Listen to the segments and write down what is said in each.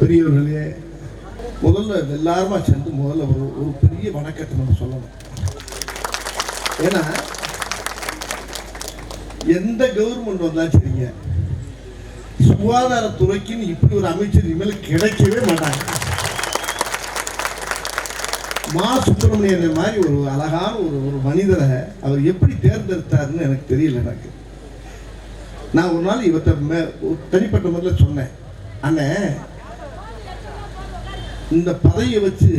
பெரியவர்களே, முதல்ல எல்லாருமா சேர்ந்து முதல்ல ஒரு பெரிய வணக்கத்தை நம்ம சொல்லணும். ஏன்னா எந்த கவர்மெண்ட் வந்தாலும் சரிங்க, சுகாதாரத்துறைக்குன்னு இப்படி ஒரு அமைச்சர் இனிமேல் கிடைக்கவே மாட்டாங்க. மா சுப்பிரமணியன் மாதிரி ஒரு அழகான ஒரு மனிதரை அவர் எப்படி தேர்ந்தெடுத்தாருன்னு எனக்கு தெரியல. எனக்கு நான் ஒரு நாள் இவற்றை தனிப்பட்ட முறையில் சொன்னேன், அண்ணன் இந்த பதவியை வச்சு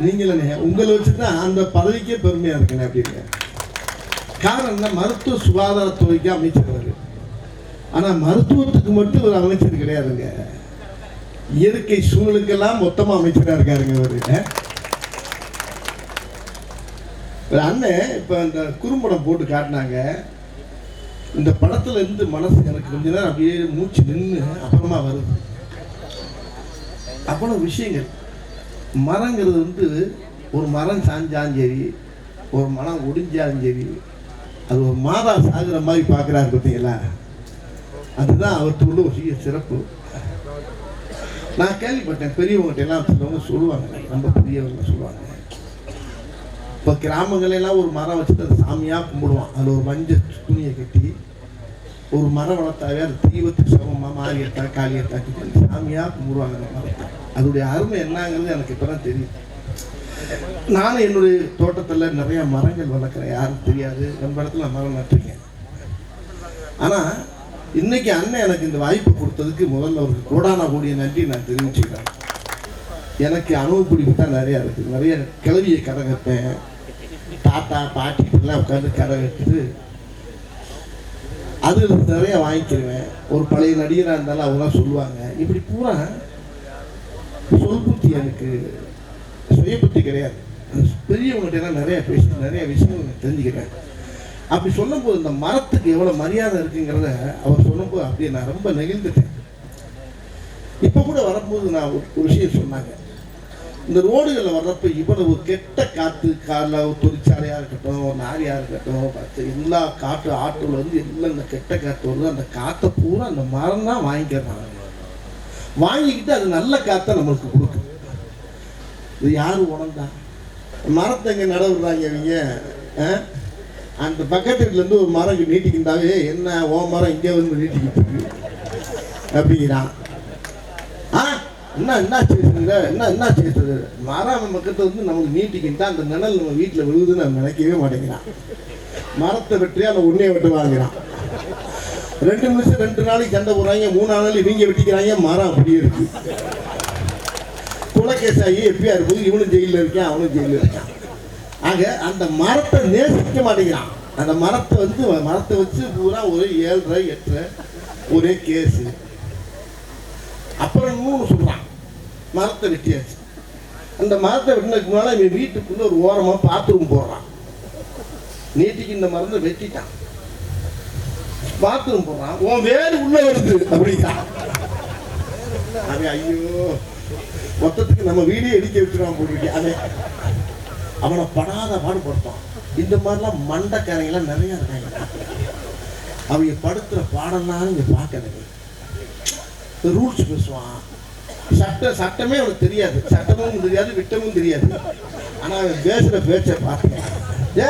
நீங்களே உங்களை வச்சு தான் அந்த பதவிக்கே பெருமையா இருக்குங்க அப்படின்னு. காரணம் என்ன, மருத்துவ சுகாதாரத்துறைக்கு அமைச்சர். ஆனா மருத்துவத்துக்கு மட்டும் ஒரு அமைச்சர் கிடையாதுங்க, இயற்கை சூழலுக்கெல்லாம் மொத்தமா அமைச்சரா இருக்காருங்க அவரு. அண்ணன் இப்ப இந்த குறும்படம் போட்டு காட்டினாங்க. இந்த படத்துல இருந்து மனசு எனக்கு கொஞ்ச நேரம் அப்படியே மூச்சு நின்று அப்புறமா வருது. அவ்வளவு விஷயங்கள். மரங்கிறது வந்து ஒரு மரம் சாஞ்சாலும் சரி, ஒரு மரம் ஒடிஞ்சாலும் சரி, அது ஒரு மாதா சாகுற மாதிரி பார்க்குறாரு பார்த்தீங்களா, அதுதான் அவருக்கு உள்ள ஒரு சிறப்பு. நான் கேள்விப்பட்டேன், பெரியவங்ககிட்ட எல்லாம் சிலவங்க சொல்லுவாங்க, ரொம்ப பெரியவங்க சொல்லுவாங்க, இப்போ கிராமங்களெல்லாம் ஒரு மரம் வச்சுட்டு அது சாமியாக கும்பிடுவான். அதில் ஒரு மஞ்சள் துணியை கட்டி ஒரு மரம் வளர்த்தாவே அது தெய்வத்துக்கு சமமாக மாரியத்தா காளியத்தாக்கு சாமியாக கும்பிடுவாங்க அந்த மரத்தை. அதோடைய அருமை என்னங்கிறது எனக்கு இப்போ தான் தெரியும். நானும் என்னுடைய தோட்டத்தில் நிறையா மரங்கள் வளர்க்குறேன், யாரும் தெரியாது, நம்ம இடத்துல மரம் நட்டுருக்கேன். ஆனால் இன்னைக்கு அண்ணன் எனக்கு இந்த வாய்ப்பு கொடுத்ததுக்கு முதல்ல அவருக்கு கோடான கூடிய நன்றி நான் தெரிவிச்சுக்கிறேன். எனக்கு அனுபவப்பிடிப்பு தான் நிறையா இருக்குது. நிறைய கிளவியை கதை கற்பேன், தாத்தா பாட்டிலாம் உட்காந்து கதை கட்டுது, அது நிறைய வாங்கிக்கிடுவேன். ஒரு பழைய நடிகராக இருந்தாலும் அவங்களாம் சொல்லுவாங்க. இப்படி பூரா சொல் புத்தி, எனக்கு சுய புத்தி கிடையாது. பெரியவங்ககிட்ட நிறைய பேசி நிறைய விஷயங்கள் தெரிஞ்சுக்கிறேன். அப்படி சொல்லும்போது இந்த மரத்துக்கு எவ்வளோ மரியாதை இருக்குங்கிறத அவர் சொல்லும்போது அப்படியே நான் ரொம்ப நெகிழ்ந்துட்டேன். இப்போ கூட வரும்போது நான் ஒரு விஷயம் சொன்னாங்க, இந்த ரோடுகளில் வர்றப்ப இவ்வளவு கெட்ட காற்று, காரில் தொழிற்சாலையாக இருக்கட்டும், லாரியாக இருக்கட்டும், எல்லா காற்று ஆட்டோவில் வந்து எல்லாம் இந்த கெட்ட காற்று வருது. அந்த காற்றை பூரா அந்த மரம் தான் வாங்கிக்கிறாங்க. வாங்கிக்கிட்டு அது நல்ல காற்றை நம்மளுக்கு கொடுக்குது. இது யார் உணர்ந்தா? மரத்தை எங்கே நடவுறாங்க அவங்க? அந்த பக்கத்து வீட்டிலேருந்து ஒரு மரம் நீட்டிக்கிட்டாவே, என்ன ஓ மரம் இங்கே வந்து நீட்டிக்கிட்டு இருக்கு அப்படிங்கிறான். என்ன செய்யுங்க, என்ன செய்யுது? மரம் பக்கத்தில் வந்து நமக்கு நீட்டிக்கிட்டா அந்த நிழல் நம்ம வீட்டில் விழுதுன்னு நம்ம நினைக்கவே மாட்டேங்கிறான். மரத்தை வெட்டியா அந்த உன்னையை வெட்டு வாங்கிறான். 2 நிமிஷம் 2 நாளைக்கு சண்டை போடுறாங்க, 3 நாள் இவங்க வெட்டிக்கிறாங்க, மரம் அப்படியே இருக்கு. குலகேசாயி எப்படியா இருக்குது, இவனும் ஜெயிலில் இருக்கேன், அவனும் ஜெயிலில் இருக்கான். ஆக அந்த மரத்தை நேசிக்க மாட்டேங்கிறான். அந்த மரத்தை வந்து மரத்தை வச்சு பூரா ஒரு 7.5 8 ஒரே கேஸு. அப்புறம் இன்னொன்று சொல்கிறான், மரத்தை வெட்டியாச்சு. அந்த மரத்தை வெட்டினதுக்கு முன்னால் இவன் வீட்டுக்குள்ள ஒரு ஓரமாக பாத்ரூம் போடுறான். நீட்டிக்கு இந்த மரத்தை வெட்டிட்டான், பாத்ரூம் போடுறான், உன் வேறு உள்ள வருது அப்படின்ட்டான். அவன் ஐயோ மொத்தத்துக்கு நம்ம வீடியோ எடுக்க வச்சுருவான் போட்டுருக்கேன். அவன் அவனை படாத பாடுபடுத்தான். இந்த மாதிரிலாம் மண்டக்காரங்கெல்லாம் நிறையா இருக்காங்க. அவங்க படுத்துகிற பாடம்லாம் இங்கே பார்க்கறது. ரூல்ஸ் பேசுவான், சட்டமே அவனுக்கு தெரியாது, சட்டமும் தெரியாது, விட்டமும் தெரியாது. ஆனால் அவன் பேசுகிற பேச்சை பார்த்தேன், ஏ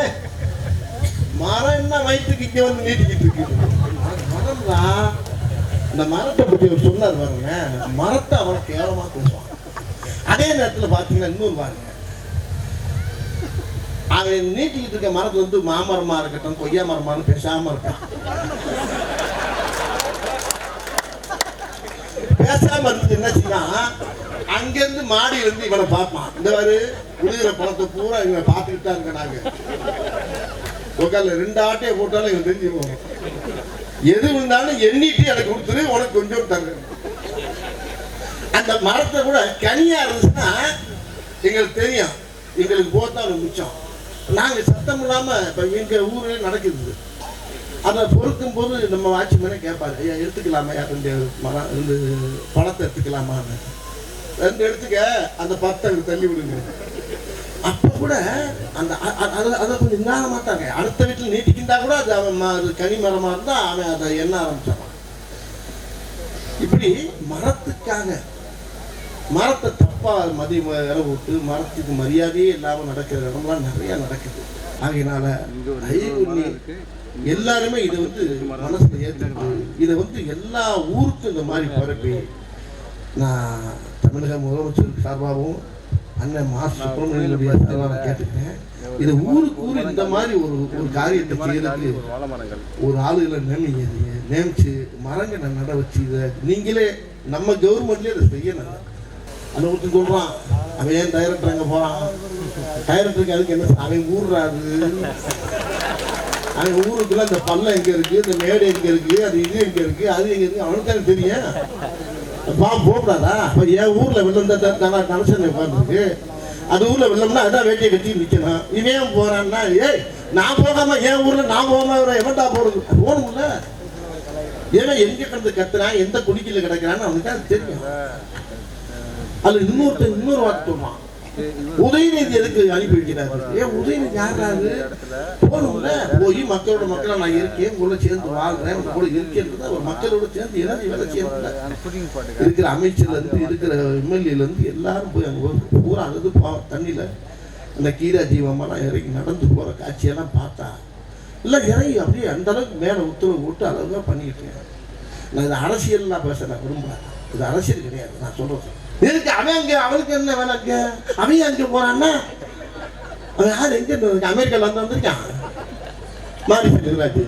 மரம் என்ன வயிற்றுக்கு இங்கே வந்து நீட்டிக்கிட்டு இருக்கு. மரம்டா, இந்த மரத்தை பற்றி அவர் சொன்னார் பாருங்க, மரத்தை அவனை கேவலமாக பேசுவான். அதே நேரத்தில் பார்த்தீங்கன்னா இன்னொரு பாருங்க, அவன் நீட்டிக்கிட்டு இருக்க மரத்துல வந்து மாமரமா இருக்கட்டும், கொய்யா மரமானு பேசாம இருக்கான். பேசாம இருந்து என்ன செய்யலாம், அங்கிருந்து மாடியில இருந்து இவனை பார்ப்பான். இந்த மாதிரி உழுகிற பழத்தை பூரா இவனை பார்த்துக்கிட்டு தான் இருக்க. நாங்க உட்கார்ல 2 ஆட்டையை போட்டாலும் இவன் தெரிஞ்சுக்குவோம். எது இருந்தாலும் எண்ணிட்டு எனக்கு கொடுத்துரு, உனக்கு கொஞ்சம் தரு. அந்த மரத்தை கூட கனியா இருந்துச்சுன்னா எங்களுக்கு தெரியும், எங்களுக்கு போத்தா மிச்சம். நாங்கள் சத்தம் இல்லாமல் இப்போ எங்கள் ஊரே நடக்குது. அதை பொறுக்கும் போது நம்ம வாட்ச்மேனே கேட்பாரு, ஐயா எடுத்துக்கலாமா, 2 மரம் 2 பழத்தை எடுத்துக்கலாமான்னு. 2 எடுத்துக்க, அந்த 10 தள்ளி விடுங்க. அப்போ கூட அந்த அதை கொஞ்சம் நிதான மாட்டாங்க. அடுத்த வீட்டில் நீட்டிக்கிட்டா கூட அது அவன் அது கனி மரமாக இருந்தால் அவன் அதை எண்ண ஆரம்பிச்சான். இப்படி மரத்துக்காக மரத்தை தப்பா விலை விட்டு மரத்துக்கு மரியாதையே இல்லாமல் நடக்கிற இடம்லாம் நிறைய நடக்குது. ஆகையினால எல்லாருமே இதை மனசுல ஏற்றுக்கிட்டு இதை எல்லா ஊருக்கும் இந்த மாதிரி பரப்பி நான் தமிழக முதலமைச்சருக்கு சார்பாகவும் அண்ணன் மாஸ் சுப்பிரமணியனுடைய சார்பாக கேட்டுக்கிறேன். இது ஊருக்கு இந்த மாதிரி ஒரு காரியத்தை செய்யறதுக்கு ஒரு ஆளுகளை நியமிச்சு மரங்களை நட வச்சு இதை நீங்களே நம்ம கவர்மெண்ட்லேயே இதை செய்யணும். அந்த ஒருத்தர் சொல்றான், அவன் ஏன் டைரக்டர் அங்கே போறான், டைரக்டருக்கு அதுக்கு என்ன அவன் ஊர்றாரு, அவன் ஊருக்குள்ள இந்த பள்ளம் எங்க இருக்கு, இந்த மேடு எங்க இருக்கு, அது இது எங்க இருக்கு, அது எங்க இருக்கு, அவனுக்கு தானே தெரியும். போகக்கூடாதா? அப்ப என் ஊர்ல வெள்ளம் தான் கனெக்ஷன் உட்காந்துருக்கு, அது ஊர்ல வெள்ளம்னா அதான் வேட்டியை கட்டி நிற்கணும். இவன் போறான்னா ஏய் நான் போகாம என் ஊர்ல நான் போகாம எவன்டா போறது போகணும்ல. ஏன்னா எங்க கிடந்து கத்துறான், எந்த குடிக்கல கிடக்கிறான்னு அவனுக்கு அது தெரியும். அது இன்னொரு வார்த்தை சொல்றான், உதயநிதி எதுக்கு அனுப்பி வைக்கிறாரு? ஏன் உதயநிதி யாராரு? போகணும்ல, போய் மக்களோட நான் இருக்கேன், உங்களோட சேர்ந்து வாழ்றேன், உங்களோட இருக்கேன், ஒரு மக்களோட சேர்ந்து ஏதாவது வேலை செய்யணும். இருக்கிற அமைச்சர்ல இருந்து இருக்கிற எம்எல்ஏல இருந்து எல்லாரும் போய் அங்கே பூரா அழுது தண்ணியில அந்த கீரா ஜீவமெல்லாம் இறங்கி நடந்து போற காட்சியெல்லாம் பார்த்தா இல்லை இறங்கி அப்படியே அந்த அளவுக்கு மேலே உத்தரவு போட்டு அளவுக்கு பண்ணிக்கிட்டு இருக்கேன். நான் இது அரசியல்லாம் பேசுறேன், விரும்புகிறேன். இது அரசியல் கிடையாது நான் சொல்றது. இருக்கு அவன் அங்கே அவனுக்கு என்ன வேலை, அவன் அங்கே போறான்னா அவன் யார் எங்க அமெரிக்கால வந்திருக்கான் மாறி சொல்லுறாங்க,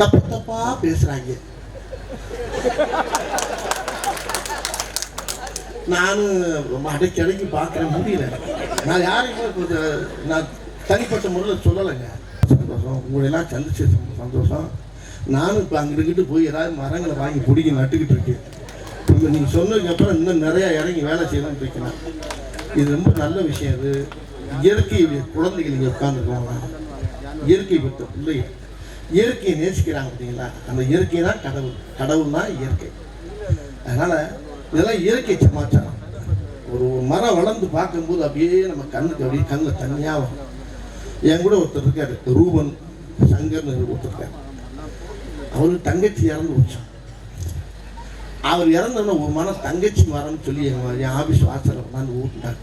தப்பு தப்பா பேசுறாங்க. நானும் அடைக்கடைக்கு பார்க்குறேன், முடியல. நான் யாரையும் நான் தனிப்பட்ட முறையில் சொல்லலைங்க. சந்தோஷம், உங்களெல்லாம் சந்திச்சு சந்தோஷம். நானும் இப்போ அங்கே இருக்கிட்டு போய் ஏதாவது மரங்களை வாங்கி பிடிக்க நட்டுக்கிட்டு இருக்கேன். இப்போ நீங்கள் சொன்னதுக்கு அப்புறம் இன்னும் நிறையா இறங்கி வேலை செய்யணும்னு இருக்கேன். இது ரொம்ப நல்ல விஷயம். இது இயற்கை குழந்தைகள் இங்கே உட்காந்துருக்கோங்க, இயற்கை பெற்ற பிள்ளைகள் இயற்கையை நேசிக்கிறாங்க பார்த்தீங்களா. அந்த இயற்கை தான் கடவுள், கடவுள் தான் இயற்கை. அதனால் இதெல்லாம் இயற்கை சமாச்சாரம். ஒரு மரம் வளர்ந்து பார்க்கும்போது அப்படியே நம்ம கண்ணுக்கு அப்படியே கண்ணில் தனியாக வரும். என் கூட ஒருத்தர் இருக்காரு, ரூபன் சங்கர்னு ஒருத்தர் இருக்காரு. அவருக்கு தங்கச்சி இறந்து போச்சான். அவர் இறந்தோன்னா ஒரு மரம் தங்கச்சி மரம்னு சொல்லி என் ஆஃபீஸ் வாசலில் உட்காந்து ஊட்டினார்.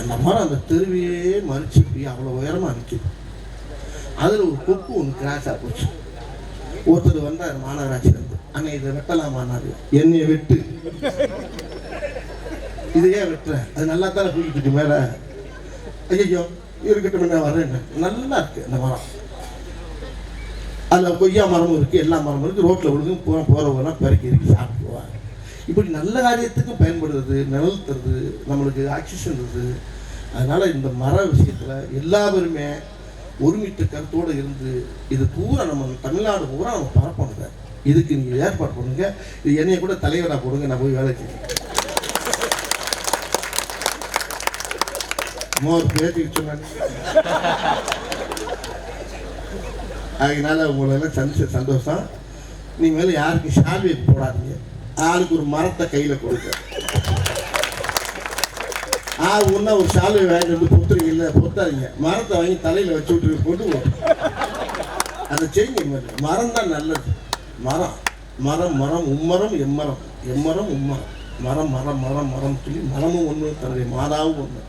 அந்த மரம் அந்த தெருவையே மறிச்சு போய் அவ்வளோ உயரமாக நிற்கிது. அதில் ஒரு கொப்பு ஒன்று கிராஸாக போச்சு. ஒருத்தர் வந்தார் மாநகராட்சியிலேருந்து, அண்ணன் இதை வெட்டலாமான்னாரு. என்னைய வெட்டு, இதையே வெட்டுறேன், அது நல்லா தானே போய்கிட்டு மேலே. ஐயோ இருக்கட்டும், நான் வரேன். நல்லா இருக்கு அந்த மரம். அதில் கொய்யா மரமும் இருக்குது, எல்லா மரமும் இருக்குது. ரோட்டில் விழுந்து போகிறவங்கலாம் பிறக்கி இருக்கு சாப்பிடுவாங்க. இப்படி நல்ல காரியத்துக்கும் பயன்படுறது, நிழல் தருது, நம்மளுக்கு ஆக்சிஜன் தருது. அதனால் இந்த மர விஷயத்தில் எல்லா பேருமே ஒருமித்த கருத்தோடு இருந்து இது பூரா நம்ம தமிழ்நாடு பூரா நம்ம பரப்பணுங்க. இதுக்கு நீங்கள் ஏற்பாடு பண்ணுங்க. இது என்னைய கூட தலைவராக போடுங்க, நான் போய் வேலை செய்யணும். பேசிக்கிட்டு சொன்னாங்க. அதனால உங்களெல்லாம் சந்திச்ச சந்தோஷம். நீங்கள் யாருக்கு ஷால்வே போடாதீங்க, ஆளுக்கு ஒரு மரத்தை கையில் கொடுங்க. ஒன்றா ஒரு ஷால்வை வாங்கிட்டு வந்து பொத்துறீங்கல்ல, பொத்தாதீங்க, மரத்தை வாங்கி தலையில் வச்சு விட்டு கொண்டு அதை செய்யுங்க. மரம் தான் நல்லது. மரம் மரம் மரம் உம்மரம் எம்மரம், எம்மரம் உம்மரம், மரம் மரம் மரம் மரம் சொல்லி மரமும் ஒன்று, தன்னுடைய மாதாவும் ஒன்று.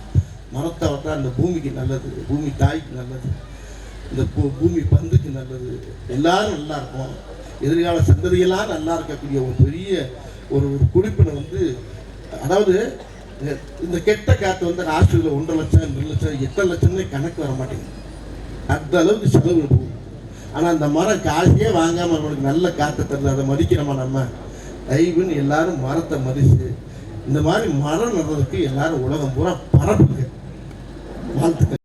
மரத்தை வந்தால் அந்த பூமிக்கு நல்லது, பூமி தாய்க்கு நல்லது, இந்த பூமி பந்துக்கு நல்லது. எல்லாரும் நல்லா இருக்கும். எதிர்கால சந்ததியெல்லாம் நல்லா இருக்கக்கூடிய ஒரு பெரிய ஒரு குடிப்பினை அதாவது இந்த கெட்ட காற்று ஹாஸ்டலில் 1.5 லட்சம் 2 லட்சம் 8 லட்சம்னே கணக்கு வர மாட்டேங்குது. அந்த அளவுக்கு செலவு போகும். ஆனால் அந்த மரம் காசையே வாங்காமல் நம்மளுக்கு நல்ல காற்றை தருது. அதை மதிக்கிறோமா நம்ம? தயவுன்னு எல்லாரும் மரத்தை மதித்து இந்த மாதிரி மரம் நடுறதுக்கு எல்லாரும் உலகம் பூரா பரப்புங்க. வாழ்த்துக்கள்.